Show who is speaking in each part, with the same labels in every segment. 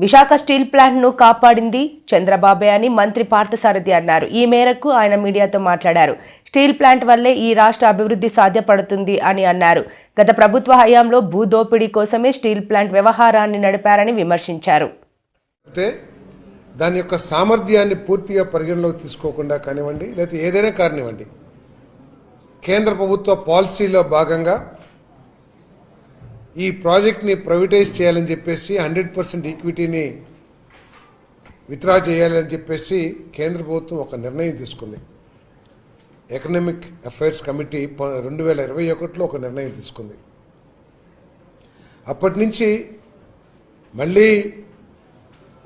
Speaker 1: Visakha steel plant ను కాపాడింది చంద్రబాబే అని మంత్రి పార్థసారథి అన్నారు. ఈ మేరకు ఆయన మీడియాతో మాట్లాడారు. స్టీల్ ప్లాంట్ వల్లే ఈ రాష్ట్ర అభివృద్ధి సాధ్యపడుతుంది అని అన్నారు. గత ప్రభుత్వ హయాంలో భూదోపిడీ కోసమే స్టీల్ ప్లాంట్ వ్యవహారాన్ని నడిపారని విమర్శించారు.
Speaker 2: దాని యొక్క సామర్థ్యాన్ని పూర్తిగా పరిగణలోకి తీసుకోకుండా కానివ్వండి, లేదా ఏదైనా కానివ్వండి, కేంద్ర ప్రభుత్వ పాలసీలో భాగంగా ఈ ప్రాజెక్ట్ని ప్రైవేటైజ్ చేయాలని చెప్పేసి 100% ఈక్విటీని విత్డ్రా చేయాలని చెప్పేసి కేంద్ర ప్రభుత్వం ఒక నిర్ణయం తీసుకుంది. ఎకనామిక్ అఫైర్స్ కమిటీ 2021లో ఒక నిర్ణయం తీసుకుంది. అప్పటి నుంచి మళ్ళీ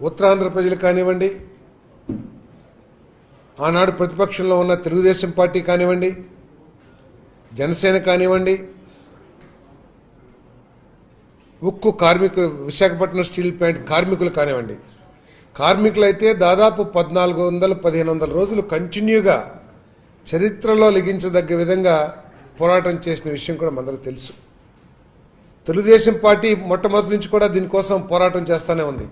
Speaker 2: ఉత్తరాంధ్ర ప్రజలు కానివ్వండి, ఆనాడు ప్రతిపక్షంలో ఉన్న తెలుగుదేశం పార్టీ కానివ్వండి, జనసేన కానివ్వండి, ఉక్కు కార్మికులు, విశాఖపట్నం స్టీల్ ప్లాంట్ కార్మికులు కానివ్వండి, కార్మికులు అయితే దాదాపు 1400-1500 రోజులు కంటిన్యూగా చరిత్రలో లిఖించదగ్గ విధంగా పోరాటం చేసిన విషయం కూడా మనందరికీ తెలుసు. తెలుగుదేశం పార్టీ మొట్టమొదటి నుంచి కూడా దీనికోసం పోరాటం చేస్తూనే ఉంది.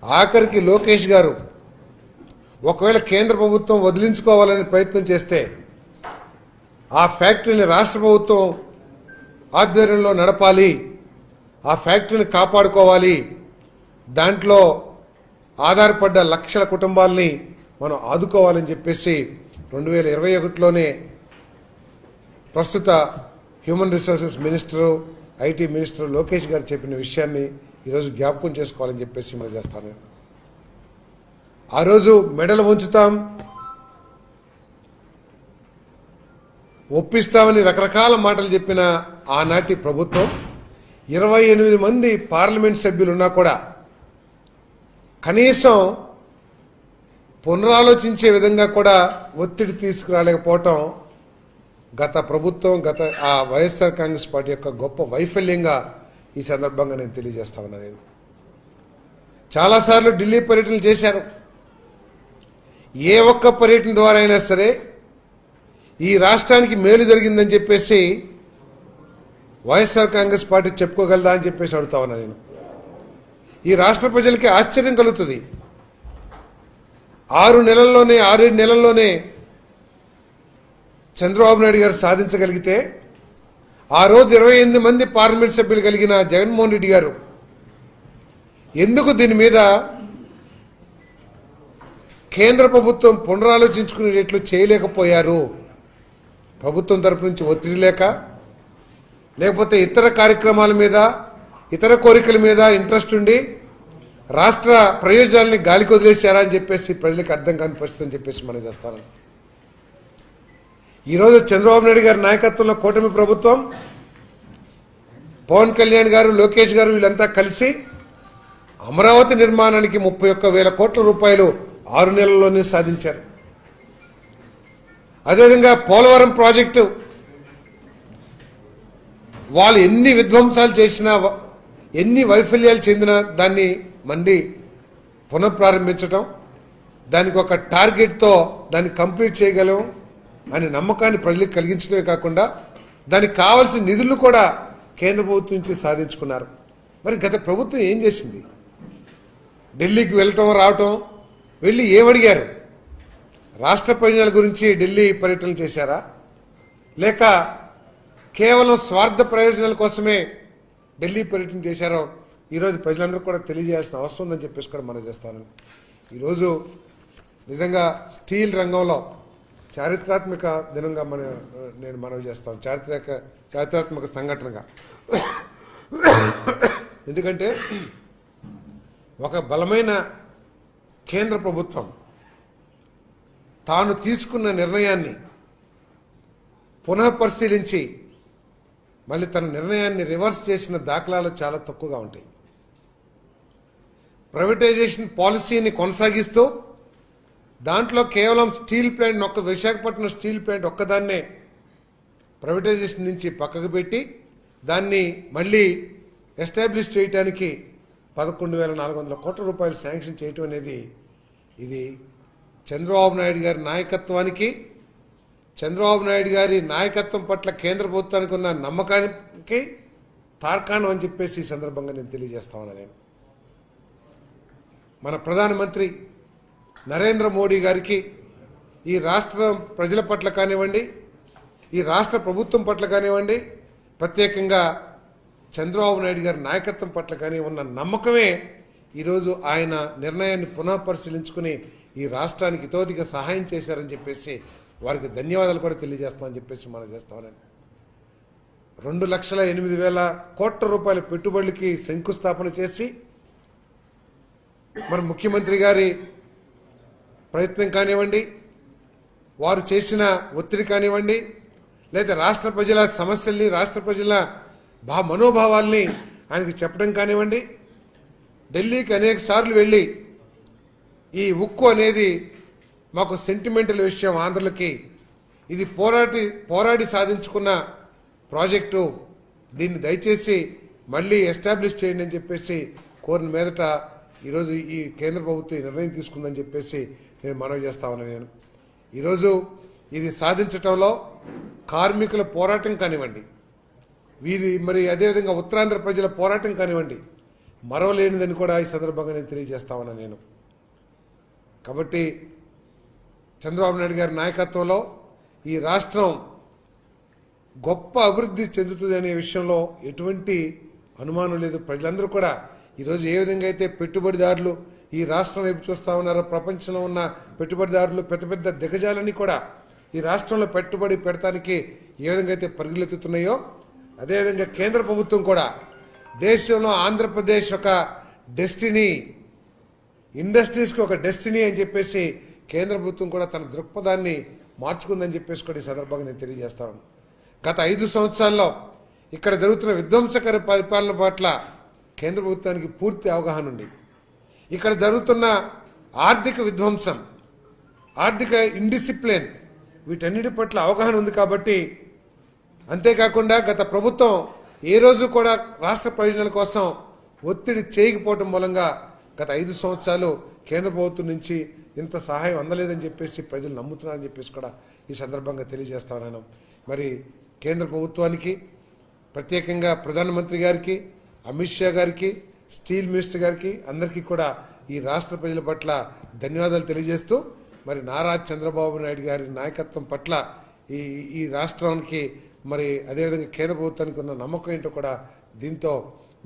Speaker 2: ఆఖరికి లోకేష్ గారు ఒకవేళ కేంద్ర ప్రభుత్వం వదిలించుకోవాలని ప్రయత్నం చేస్తే ఆ ఫ్యాక్టరీని రాష్ట్ర ప్రభుత్వం ఆధ్వర్యంలో నడపాలి, ఆ ఫ్యాక్టరీని కాపాడుకోవాలి, దాంట్లో ఆధారపడ్డ లక్షల కుటుంబాలని మనం ఆదుకోవాలని చెప్పేసి 2021లోనే ప్రస్తుత human resources minister, IT minister Lokesh గారు చెప్పిన విషయాన్ని ఈరోజు జ్ఞాపకం చేసుకోవాలని చెప్పేసి మనం చేస్తాను. ఆ రోజు మెడలు ఉంచుతాం, ఒప్పిస్తామని రకరకాల మాటలు చెప్పిన ఆనాటి ప్రభుత్వం 28 మంది పార్లమెంట్ సభ్యులున్నా కూడా కనీసం పునరాలోచించే విధంగా కూడా ఒత్తిడి తీసుకురాలేకపోవటం గత ప్రభుత్వం, ఆ వైఎస్ఆర్ కాంగ్రెస్ పార్టీ యొక్క గొప్ప వైఫల్యంగా ఈ సందర్భంగా నేను తెలియజేస్తా ఉన్నా. నేను చాలాసార్లు ఢిల్లీ పర్యటనలు చేశారు. ఏ ఒక్క పర్యటన ద్వారా అయినా సరే ఈ రాష్ట్రానికి మేలు జరిగిందని చెప్పేసి వైఎస్ఆర్ కాంగ్రెస్ పార్టీ చెప్పుకోగలదా అని చెప్పేసి అడుగుతా ఉన్నా నేను. ఈ రాష్ట్ర ప్రజలకి ఆశ్చర్యం కలుగుతుంది. 6-7 నెలల్లోనే చంద్రబాబు నాయుడు గారు సాధించగలిగితే, ఆ రోజు 28 మంది పార్లమెంట్ సభ్యులు కలిగిన జగన్మోహన్ రెడ్డి గారు ఎందుకు దీని మీద కేంద్ర ప్రభుత్వం పునరాలోచించుకునేట్లు చేయలేకపోయారు? ప్రభుత్వం తరపు నుంచి ఒత్తిడి లేకపోతే ఇతర కార్యక్రమాల మీద, ఇతర కోరికల మీద ఇంట్రెస్ట్ ఉండి రాష్ట్ర ప్రయోజనాలని గాలికి వదిలేశారా అని చెప్పేసి ప్రజలకు అర్థం కాని పరిస్థితి అని చెప్పేసి మనం చేస్తాను. ఈరోజు చంద్రబాబు నాయుడు గారి నాయకత్వంలో కూటమి ప్రభుత్వం, పవన్ కళ్యాణ్ గారు, లోకేష్ గారు వీళ్ళంతా కలిసి అమరావతి నిర్మాణానికి 31,000 కోట్ల రూపాయలు 6 నెలల్లోనే సాధించారు. అదేవిధంగా పోలవరం ప్రాజెక్టు వాళ్ళు ఎన్ని విధ్వంసాలు చేసినా, ఎన్ని వైఫల్యాలు చెందినా దాన్ని మళ్ళీ పునఃప్రారంభించడం, దానికి ఒక టార్గెట్తో దాన్ని కంప్లీట్ చేయగలం అనే నమ్మకాన్ని ప్రజలకు కలిగించడమే కాకుండా దానికి కావాల్సిన నిధులు కూడా కేంద్ర ప్రభుత్వం నుంచి సాధించుకున్నారు. మరి గత ప్రభుత్వం ఏం చేసింది? ఢిల్లీకి వెళ్ళటం రావటం, వెళ్ళి ఏమడిగారు? రాష్ట్ర ప్రయోజనాల గురించి ఢిల్లీ పర్యటనలు చేశారా, లేక కేవలం స్వార్థ ప్రయోజనాల కోసమే ఢిల్లీ పర్యటన చేశారో ఈరోజు ప్రజలందరూ కూడా తెలియజేయాల్సిన అవసరం ఉందని చెప్పేసి కూడా మనం చేస్తాను. ఈరోజు నిజంగా స్టీల్ రంగంలో చారిత్రాత్మక దినంగా నేను మనవి చేస్తాను, చారిత్రాత్మక సంఘటనగా. ఎందుకంటే ఒక బలమైన కేంద్ర ప్రభుత్వం తాను తీసుకున్న నిర్ణయాన్ని పునఃపరిశీలించి మళ్ళీ తన నిర్ణయాన్ని రివర్స్ చేసిన దాఖలాలు చాలా తక్కువగా ఉంటాయి. ప్రైవేటైజేషన్ పాలసీని కొనసాగిస్తూ దాంట్లో కేవలం steel plant Visakhapatnam steel plant ఒక్కదాన్నే ప్రైవేటైజేషన్ నుంచి పక్కకు పెట్టి దాన్ని మళ్ళీ ఎస్టాబ్లిష్ చేయడానికి 11,400 కోట్ల రూపాయలు శాంక్షన్ చేయటం అనేది ఇది చంద్రబాబు నాయుడు గారి నాయకత్వానికి, చంద్రబాబు నాయుడు గారి నాయకత్వం పట్ల కేంద్ర ప్రభుత్వానికి ఉన్న నమ్మకానికి తార్కాణం అని చెప్పేసి ఈ సందర్భంగా నేను తెలియజేస్తా ఉన్నా. నేను మన ప్రధానమంత్రి నరేంద్ర మోడీ గారికి ఈ రాష్ట్ర ప్రజల పట్ల కానివ్వండి, ఈ రాష్ట్ర ప్రభుత్వం పట్ల కానివ్వండి, ప్రత్యేకంగా చంద్రబాబు నాయుడు గారి నాయకత్వం పట్ల కానీ ఉన్న నమ్మకమే ఈరోజు ఆయన నిర్ణయాన్ని పునః పరిశీలించుకుని ఈ రాష్ట్రానికి ఇతోదిగా సహాయం చేశారని చెప్పేసి వారికి ధన్యవాదాలు కూడా తెలియజేస్తామని చెప్పేసి మనం చేస్తామని 2,08,000 కోట్ల రూపాయల పెట్టుబడులకి శంకుస్థాపన చేసి మన ముఖ్యమంత్రి గారి ప్రయత్నం కానివ్వండి, వారు చేసిన ఒత్తిడి కానివ్వండి, లేదా రాష్ట్ర ప్రజల సమస్యల్ని, రాష్ట్ర ప్రజల మనోభావాల్ని ఆయనకు చెప్పడం కానివ్వండి, ఢిల్లీకి అనేక సార్లు వెళ్ళి ఈ ఉక్కు అనేది మాకు సెంటిమెంటల్ విషయం, ఆంధ్రులకి ఇది పోరాడి సాధించుకున్న ప్రాజెక్టు, దీన్ని దయచేసి మళ్ళీ ఎస్టాబ్లిష్ చేయండి అని చెప్పేసి కోరిన మీదట ఈరోజు ఈ కేంద్ర ప్రభుత్వం ఈ నిర్ణయం తీసుకుందని చెప్పేసి నేను మనవి చేస్తా ఉన్నాను. నేను ఈరోజు ఇది సాధించటంలో కార్మికుల పోరాటం కానివ్వండి, వీరి మరి అదేవిధంగా ఉత్తరాంధ్ర ప్రజల పోరాటం కానివ్వండి, మరవలేనిదని కూడా ఈ సందర్భంగా నేను తెలియజేస్తా ఉన్నాను. నేను కాబట్టి చంద్రబాబు నాయుడు గారి నాయకత్వంలో ఈ రాష్ట్రం గొప్ప అభివృద్ధి చెందుతుంది అనే విషయంలో ఎటువంటి అనుమానం లేదు. ప్రజలందరూ కూడా ఈరోజు ఏ విధంగా అయితే పెట్టుబడిదారులు ఈ రాష్ట్రం వైపు చూస్తూ ఉన్నారో, ప్రపంచంలో ఉన్న పెట్టుబడిదారులు పెద్ద పెద్ద దిగ్గజాలన్నీ కూడా ఈ రాష్ట్రంలో పెట్టుబడి పెడతానికి ఏ విధంగా అయితే పరుగులెత్తుతున్నాయో, అదేవిధంగా కేంద్ర ప్రభుత్వం కూడా దేశంలో ఆంధ్రప్రదేశ్ ఒక డెస్టినీ, ఇండస్ట్రీస్కి ఒక డెస్టినీ అని చెప్పేసి కేంద్ర ప్రభుత్వం కూడా తన దృక్పథాన్ని మార్చుకుందని చెప్పేసి కూడా ఈ సందర్భంగా నేను తెలియజేస్తాను. గత 5 సంవత్సరాల్లో ఇక్కడ జరుగుతున్న విధ్వంసకర పరిపాలన పట్ల కేంద్ర ప్రభుత్వానికి పూర్తి అవగాహన ఉంది. ఇక్కడ జరుగుతున్న ఆర్థిక విధ్వంసం, ఆర్థిక ఇండిసిప్లిన్, వీటన్నిటి పట్ల అవగాహన ఉంది. కాబట్టి అంతేకాకుండా గత ప్రభుత్వం ఏ రోజు కూడా రాష్ట్ర ప్రయోజనాల కోసం ఒత్తిడి చేయకపోవడం మూలంగా గత 5 సంవత్సరాలు కేంద్ర ప్రభుత్వం నుంచి ఇంత సహాయం అందలేదని చెప్పేసి ప్రజలు నమ్ముతున్నారని చెప్పేసి కూడా ఈ సందర్భంగా తెలియజేస్తాను. మరి కేంద్ర ప్రభుత్వానికి, ప్రత్యేకంగా ప్రధానమంత్రి గారికి, అమిత్ షా గారికి, స్టీల్ మినిస్టర్ గారికి, అందరికీ కూడా ఈ రాష్ట్ర ప్రజల పట్ల ధన్యవాదాలు తెలియజేస్తూ, మరి నారా చంద్రబాబు నాయుడు గారి నాయకత్వం పట్ల ఈ రాష్ట్రానికి మరి అదేవిధంగా కేంద్ర ప్రభుత్వానికి ఉన్న నమ్మకం ఏంటో కూడా దీంతో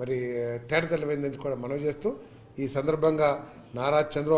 Speaker 2: మరి తేటతెల్లమైందని కూడా మనవి చేస్తూ, ఈ సందర్భంగా నారా చంద్రబాబు